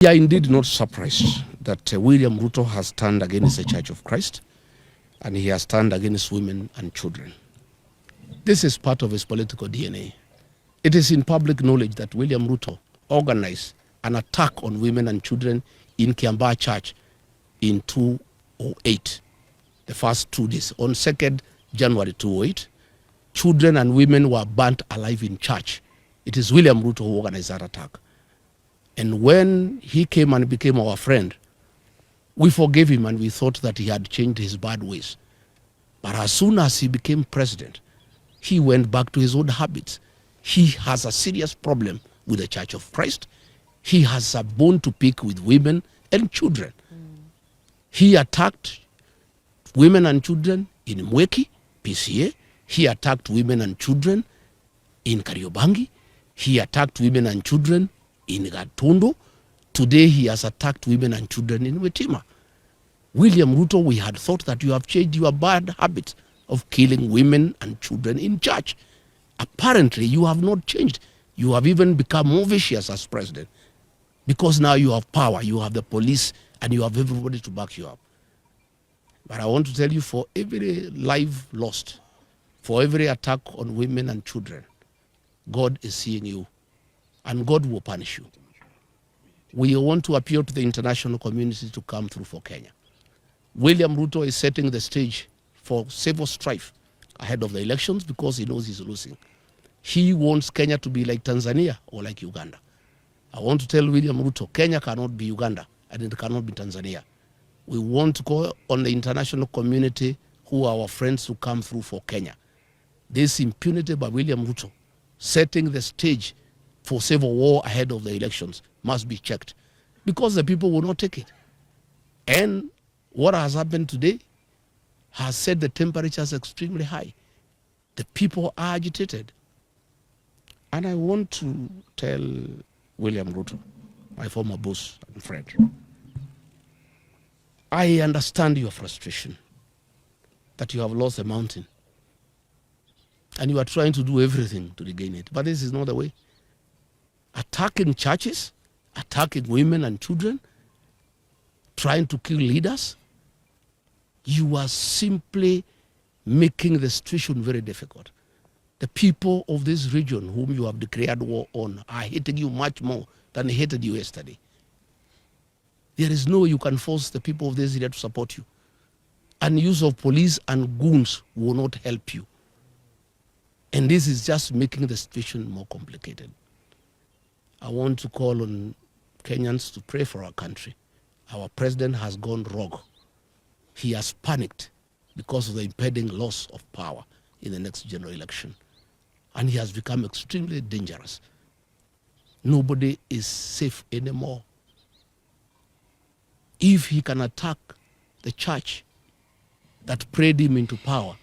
We are indeed not surprised that William Ruto has turned against the Church of Christ, and he has turned against women and children. This is part of his political DNA. It is in public knowledge that William Ruto organized an attack on women and children in Kiambaa Church in 2008, the first 2 days. On 2nd January 2008, children and women were burnt alive in church. It is William Ruto who organized that attack. And when he came and became our friend, we forgave him and we thought that he had changed his bad ways. But as soon as he became president, he went back to his old habits. He has a serious problem with the Church of Christ. He has a bone to pick with women and children. He attacked women and children in Mweki, PCA. He attacked women and children in Kariobangi. He attacked women and children in Gatondo. Today he has attacked women and children in Wetima. William Ruto, we had thought that you have changed your bad habit of killing women and children in church. Apparently you have not changed. You have even become more vicious as president, because now you have power, you have the police, and you have everybody to back you up. But I want to tell you, for every life lost, for every attack on women and children, God is seeing you, and God will punish you. We want to appeal to the international community to come through for Kenya. William Ruto is setting the stage for civil strife ahead of the elections because he knows he's losing. He wants Kenya to be like Tanzania or like Uganda. I want to tell William Ruto, Kenya cannot be Uganda and it cannot be Tanzania. We want to call on the international community, who are our friends, to come through for Kenya. This impunity by William Ruto, setting the stage for civil war ahead of the elections, must be checked, because the people will not take it. And what has happened today has set the temperatures extremely high. The people are agitated. And I want to tell William Ruto, my former boss and friend, I understand your frustration that you have lost a mountain and you are trying to do everything to regain it. But this is not the way. Attacking churches, attacking women and children, trying to kill leaders, you are simply making the situation very difficult. The people of this region whom you have declared war on are hating you much more than they hated you yesterday. There is no way you can force the people of this area to support you. And use of police and goons will not help you. And this is just making the situation more complicated. I want to call on Kenyans to pray for our country. Our president has gone rogue. He has panicked because of the impending loss of power in the next general election. And he has become extremely dangerous. Nobody is safe anymore. If he can attack the church that prayed him into power,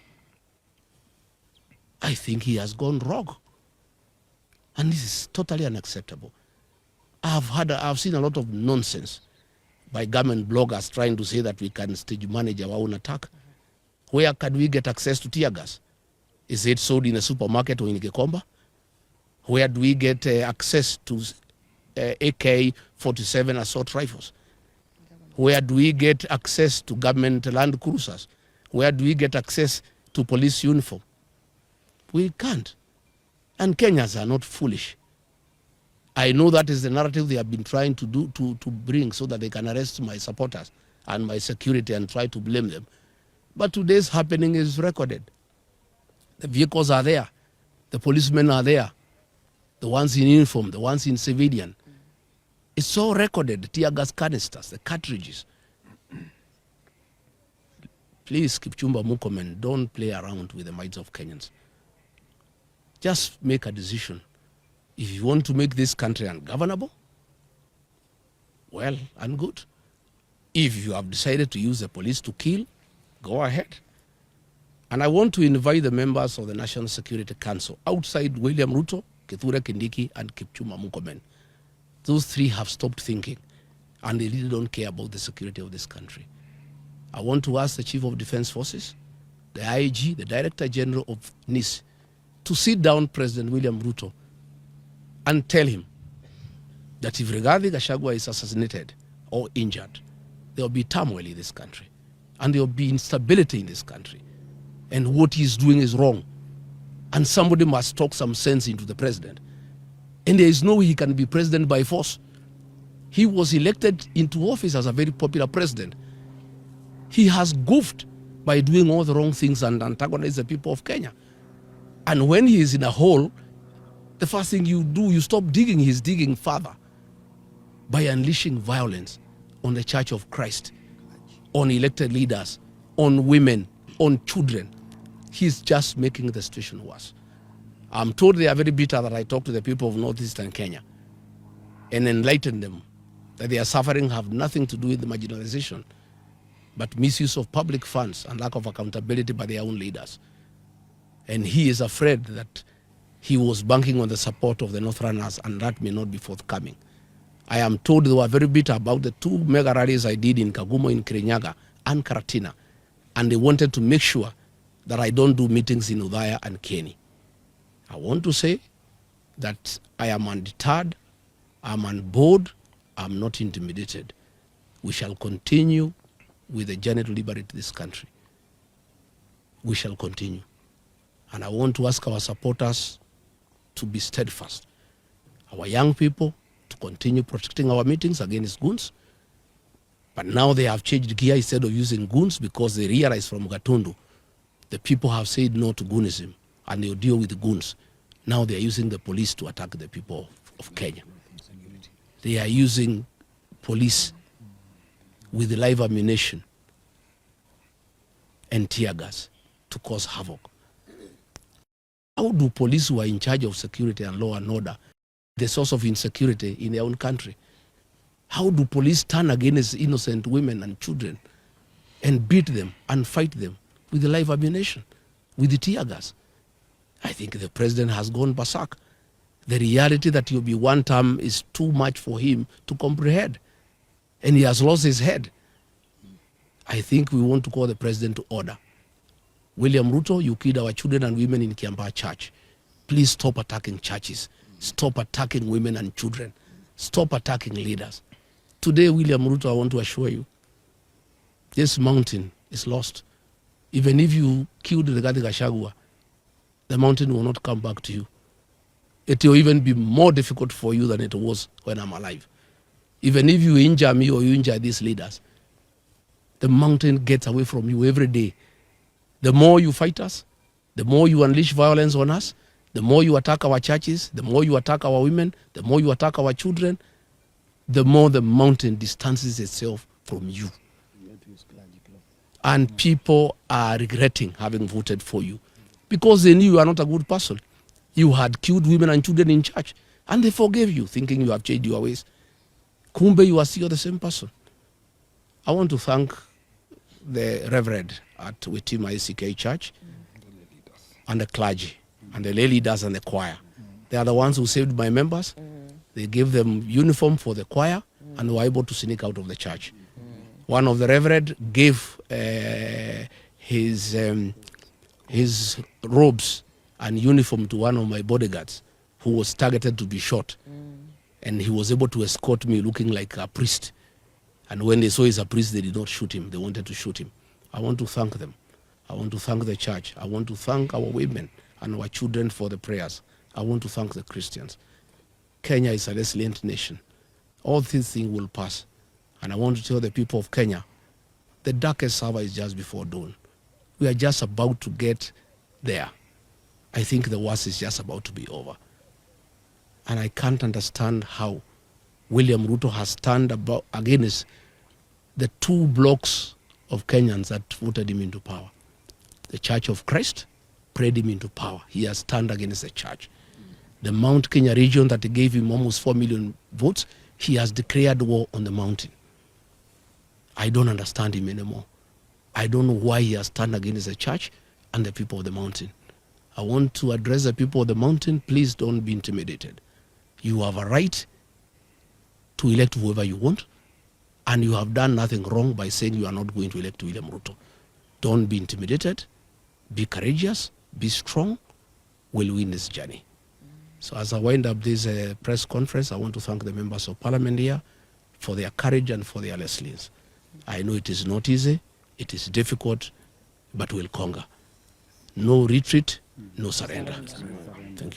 I think he has gone rogue. And this is totally unacceptable. I've seen a lot of nonsense by government bloggers trying to say that we can stage manage our own attack. Where can we get access to tear gas? Is it sold in a supermarket or in Gikomba? Where do we get access to AK-47 assault rifles? Where do we get access to government land cruisers? Where do we get access to police uniform? We can't. And Kenyans are not foolish. I know that is the narrative they have been trying to do to bring so that they can arrest my supporters and my security and try to blame them. But today's happening is recorded. The vehicles are there. The policemen are there. The ones in uniform, the ones in civilian. It's all recorded, the tear gas canisters, the cartridges. Please, Kipchumba, Murkomen, don't play around with the minds of Kenyans. Just make a decision. If you want to make this country ungovernable, well and good. If you have decided to use the police to kill, go ahead. And I want to invite the members of the National Security Council outside William Ruto, Kithure Kindiki, and Kipchumba Murkomen. Those three have stopped thinking, and they really don't care about the security of this country. I want to ask the Chief of Defense Forces, the IG, the Director General of NIS, to sit down President William Ruto and tell him that if Rigathi Gachagua is assassinated or injured, there will be turmoil in this country. And there will be instability in this country. And what he's doing is wrong. And somebody must talk some sense into the president. And there is no way he can be president by force. He was elected into office as a very popular president. He has goofed by doing all the wrong things and antagonized the people of Kenya. And when he is in a hole, the first thing you do, you stop digging. He's digging further by unleashing violence on the Church of Christ, on elected leaders, on women, on children. He's just making the situation worse. I'm told they are very bitter that I talk to the people of northeastern Kenya and enlighten them that their suffering have nothing to do with the marginalization, but misuse of public funds and lack of accountability by their own leaders. And he is afraid that he was banking on the support of the Northerners, and that may not be forthcoming. I am told they were very bitter about the 2 mega rallies I did in Kagumo, in Kirinyaga, and Karatina, and they wanted to make sure that I don't do meetings in Udhaya and Kieni. I want to say that I am undeterred, I'm on board, I'm not intimidated. We shall continue with the journey to liberate this country. We shall continue. And I want to ask our supporters to be steadfast. Our young people to continue protecting our meetings against goons. But now they have changed gear. Instead of using goons, because they realize from Gatundu, the people have said no to goonism and they'll deal with the goons. Now they are using the police to attack the people of Kenya. They are using police with live ammunition and tear gas to cause havoc. How do police who are in charge of security and law and order the source of insecurity in their own country? How do police turn against innocent women and children and beat them and fight them with the live ammunition, with the tear gas? I think the president has gone berserk. The reality that he'll be one term is too much for him to comprehend. And he has lost his head. I think we want to call the president to order. William Ruto, you killed our children and women in Kiambaa Church. Please stop attacking churches. Stop attacking women and children. Stop attacking leaders. Today, William Ruto, I want to assure you, this mountain is lost. Even if you killed Rigathi Gachagua, the mountain will not come back to you. It will even be more difficult for you than it was when I'm alive. Even if you injure me or you injure these leaders, the mountain gets away from you every day. The more you fight us, the more you unleash violence on us, the more you attack our churches, the more you attack our women, the more you attack our children, the more the mountain distances itself from you. And people are regretting having voted for you because they knew you are not a good person. You had killed women and children in church, and they forgave you, thinking you have changed your ways. Kumbe, you are still the same person. I want to thank the Reverend at Witima ACK Church and the clergy and the lay leaders and the choir. They are the ones who saved my members. They gave them uniform for the choir and were able to sneak out of the church. One of the Reverend gave his robes and uniform to one of my bodyguards who was targeted to be shot. And he was able to escort me looking like a priest. And when they saw he's a priest, they did not shoot him. They wanted to shoot him. I want to thank them. I want to thank the church. I want to thank our women and our children for the prayers. I want to thank the Christians. Kenya is a resilient nation. All these things will pass. And I want to tell the people of Kenya, the darkest hour is just before dawn. We are just about to get there. I think the worst is just about to be over. And I can't understand how William Ruto has turned against the 2 blocks of Kenyans that voted him into power. The Church of Christ prayed him into power. He has turned against the church. The Mount Kenya region that gave him almost 4 million votes, he has declared war on the mountain. I don't understand him anymore. I don't know why he has turned against the church and the people of the mountain. I want to address the people of the mountain. Please don't be intimidated. You have a right to elect whoever you want, and you have done nothing wrong by saying you are not going to elect William Ruto. Don't be intimidated. Be courageous. Be strong. We'll win this journey. So as I wind up this press conference, I want to thank the members of parliament here for their courage and for their lessons. I know it is not easy, it is difficult, but we'll conquer. No retreat, no surrender.